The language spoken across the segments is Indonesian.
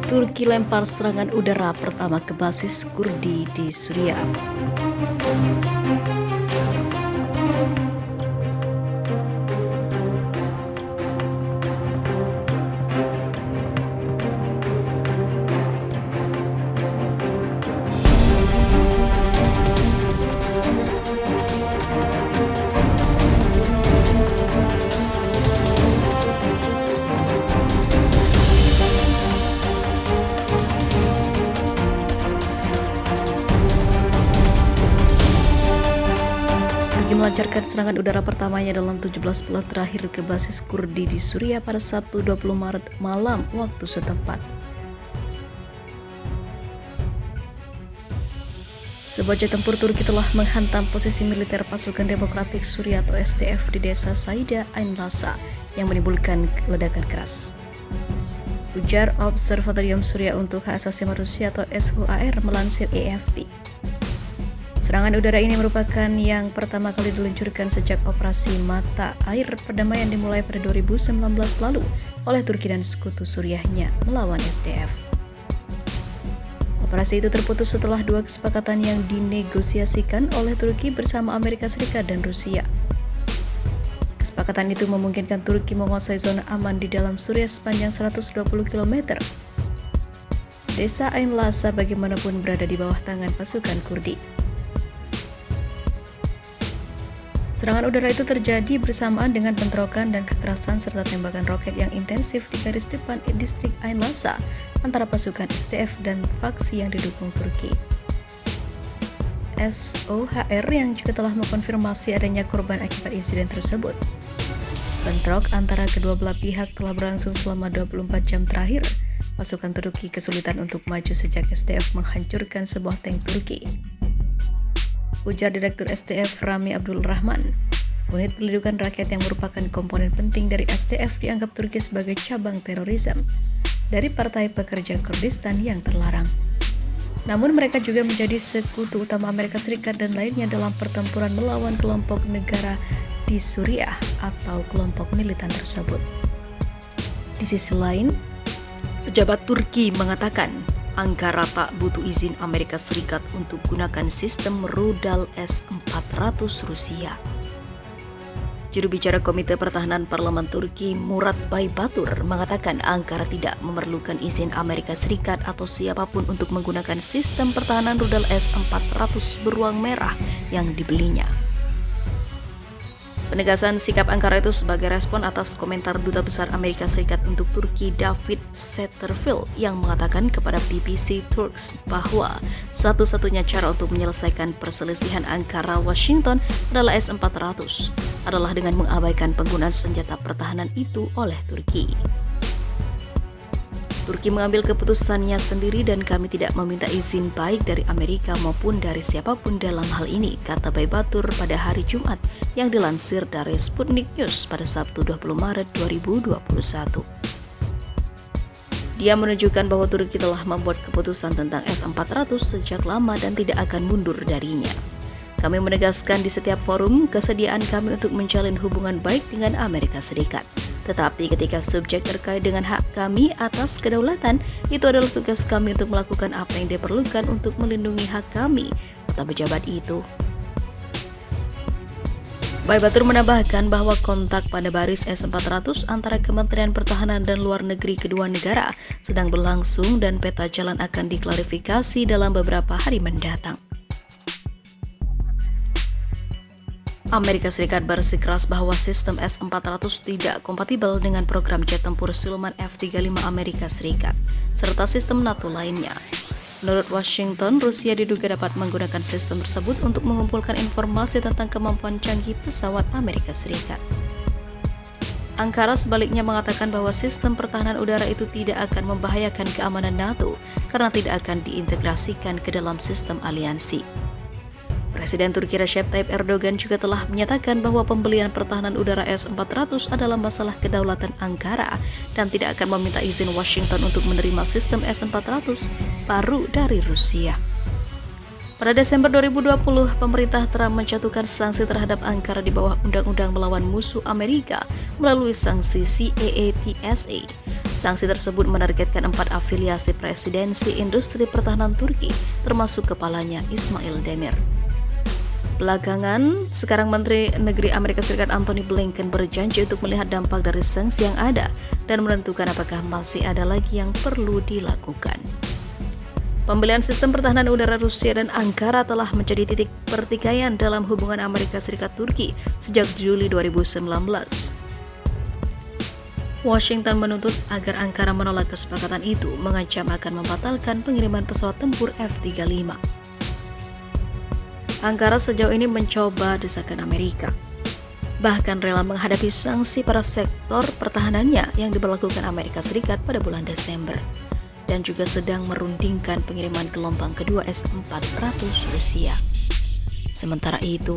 Turki lempar serangan udara pertama ke basis Kurdi di Suriah. Turki melancarkan serangan udara pertamanya dalam 17 bulan terakhir ke basis Kurdi di Suriah pada Sabtu 20 Maret malam waktu setempat. Sebuah jet tempur Turki telah menghantam posisi militer pasukan Demokratik Suriah atau SDF di desa Saida Ain Lasa yang menimbulkan ledakan keras. Ujar Observatorium Suriah untuk Hak Asasi Manusia atau SHAR melansir AFP. Serangan udara ini merupakan yang pertama kali diluncurkan sejak operasi Mata Air Perdamaian dimulai pada 2019 lalu oleh Turki dan sekutu Suriahnya melawan SDF. Operasi itu terputus setelah dua kesepakatan yang dinegosiasikan oleh Turki bersama Amerika Serikat dan Rusia. Kesepakatan itu memungkinkan Turki menguasai zona aman di dalam Suriah sepanjang 120 km. Desa Ain Lasa bagaimanapun berada di bawah tangan pasukan Kurdi. Serangan udara itu terjadi bersamaan dengan bentrokan dan kekerasan serta tembakan roket yang intensif di garis depan distrik Ain Lasa antara pasukan SDF dan faksi yang didukung Turki. SOHR yang juga telah mengkonfirmasi adanya korban akibat insiden tersebut. Bentrok antara kedua belah pihak telah berlangsung selama 24 jam terakhir. Pasukan Turki kesulitan untuk maju sejak SDF menghancurkan sebuah tank Turki. Ujar Direktur SDF Rami Abdul Rahman, unit pelindungan rakyat yang merupakan komponen penting dari SDF dianggap Turki sebagai cabang terorisme dari Partai Pekerja Kurdistan yang terlarang. Namun mereka juga menjadi sekutu utama Amerika Serikat dan lainnya dalam pertempuran melawan kelompok negara di Suriah atau kelompok militan tersebut. Di sisi lain, pejabat Turki mengatakan Ankara tak butuh izin Amerika Serikat untuk gunakan sistem rudal S-400 Rusia. Juru bicara Komite Pertahanan Parlemen Turki Murat Baybatur mengatakan Ankara tidak memerlukan izin Amerika Serikat atau siapapun untuk menggunakan sistem pertahanan rudal S-400 beruang merah yang dibelinya. Penegasan sikap Ankara itu sebagai respon atas komentar Duta Besar Amerika Serikat untuk Turki David Satterfield yang mengatakan kepada BBC Turks bahwa satu-satunya cara untuk menyelesaikan perselisihan Ankara-Washington adalah S-400 adalah dengan mengabaikan penggunaan senjata pertahanan itu oleh Turki. Turki mengambil keputusannya sendiri dan kami tidak meminta izin baik dari Amerika maupun dari siapapun dalam hal ini, kata Baybatur pada hari Jumat yang dilansir dari Sputnik News pada Sabtu 20 Maret 2021. Dia menunjukkan bahwa Turki telah membuat keputusan tentang S-400 sejak lama dan tidak akan mundur darinya. Kami menegaskan di setiap forum kesediaan kami untuk menjalin hubungan baik dengan Amerika Serikat. Tetapi ketika subjek terkait dengan hak kami atas kedaulatan, itu adalah tugas kami untuk melakukan apa yang diperlukan untuk melindungi hak kami, kata pejabat itu. Baybatur menambahkan bahwa kontak pada baris S-400 antara Kementerian Pertahanan dan Luar Negeri kedua negara sedang berlangsung dan peta jalan akan diklarifikasi dalam beberapa hari mendatang. Amerika Serikat bersikeras bahwa sistem S-400 tidak kompatibel dengan program jet tempur Sulaiman F-35 Amerika Serikat, serta sistem NATO lainnya. Menurut Washington, Rusia diduga dapat menggunakan sistem tersebut untuk mengumpulkan informasi tentang kemampuan canggih pesawat Amerika Serikat. Ankara sebaliknya mengatakan bahwa sistem pertahanan udara itu tidak akan membahayakan keamanan NATO karena tidak akan diintegrasikan ke dalam sistem aliansi. Presiden Turki Recep Tayyip Erdogan juga telah menyatakan bahwa pembelian pertahanan udara S-400 adalah masalah kedaulatan Ankara dan tidak akan meminta izin Washington untuk menerima sistem S-400 baru dari Rusia. Pada Desember 2020, pemerintah Trump menjatuhkan sanksi terhadap Ankara di bawah Undang-Undang Melawan Musuh Amerika melalui sanksi CAATSA. Sanksi tersebut menargetkan 4 afiliasi presidensi industri pertahanan Turki, termasuk kepalanya Ismail Demir. Belakangan, sekarang Menteri Negeri Amerika Serikat Antony Blinken berjanji untuk melihat dampak dari sanksi yang ada dan menentukan apakah masih ada lagi yang perlu dilakukan. Pembelian sistem pertahanan udara Rusia dan Ankara telah menjadi titik pertikaian dalam hubungan Amerika Serikat-Turki sejak Juli 2019. Washington menuntut agar Ankara menolak kesepakatan itu, mengancam akan membatalkan pengiriman pesawat tempur F-35. Ankara sejauh ini mencoba desakan Amerika, bahkan rela menghadapi sanksi pada sektor pertahanannya yang diberlakukan Amerika Serikat pada bulan Desember, dan juga sedang merundingkan pengiriman gelombang kedua S-400 Rusia. Sementara itu,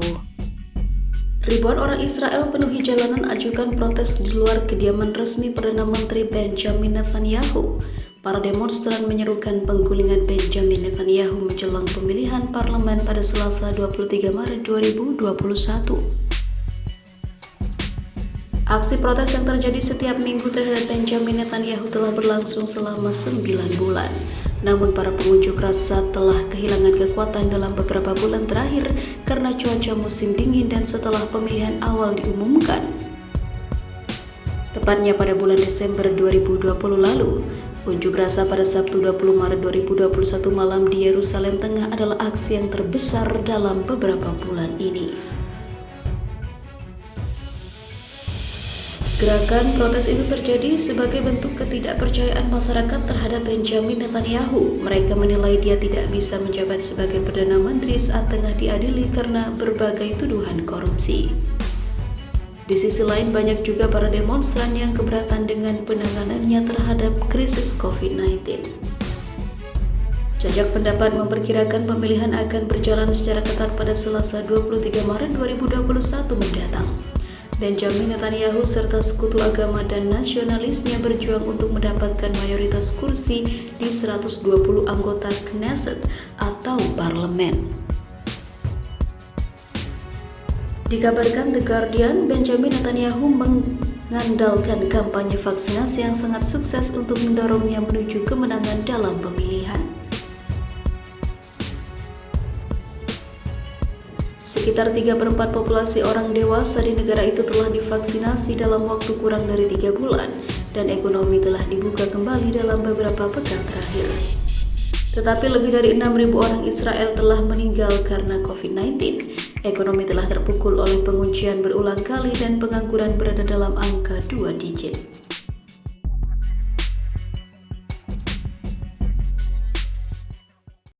ribuan orang Israel penuhi jalanan ajukan protes di luar kediaman resmi Perdana Menteri Benjamin Netanyahu. Para demonstran menyerukan penggulingan Benjamin Netanyahu menjelang pemilihan parlemen pada Selasa 23 Maret 2021. Aksi protes yang terjadi setiap minggu terhadap Benjamin Netanyahu telah berlangsung selama 9 bulan. Namun para pengunjuk rasa telah kehilangan kekuatan dalam beberapa bulan terakhir karena cuaca musim dingin dan setelah pemilihan awal diumumkan. Tepatnya pada bulan Desember 2020 lalu, unjuk rasa pada Sabtu 20 Maret 2021 malam di Yerusalem Tengah adalah aksi yang terbesar dalam beberapa bulan ini. Gerakan protes itu terjadi sebagai bentuk ketidakpercayaan masyarakat terhadap Benjamin Netanyahu. Mereka menilai dia tidak bisa menjabat sebagai Perdana Menteri saat tengah diadili karena berbagai tuduhan korupsi. Di sisi lain, banyak juga para demonstran yang keberatan dengan penanganannya terhadap krisis COVID-19. Jajak pendapat memperkirakan pemilihan akan berjalan secara ketat pada Selasa 23 Maret 2021 mendatang. Benjamin Netanyahu serta sekutu agama dan nasionalisnya berjuang untuk mendapatkan mayoritas kursi di 120 anggota Knesset atau parlemen. Dikabarkan The Guardian, Benjamin Netanyahu mengandalkan kampanye vaksinasi yang sangat sukses untuk mendorongnya menuju kemenangan dalam pemilihan. Sekitar 3/4 populasi orang dewasa di negara itu telah divaksinasi dalam waktu kurang dari 3 bulan dan ekonomi telah dibuka kembali dalam beberapa pekan terakhir. Tetapi lebih dari 6.000 orang Israel telah meninggal karena COVID-19. Ekonomi telah terpukul oleh penguncian berulang kali dan pengangguran berada dalam angka 2 digit.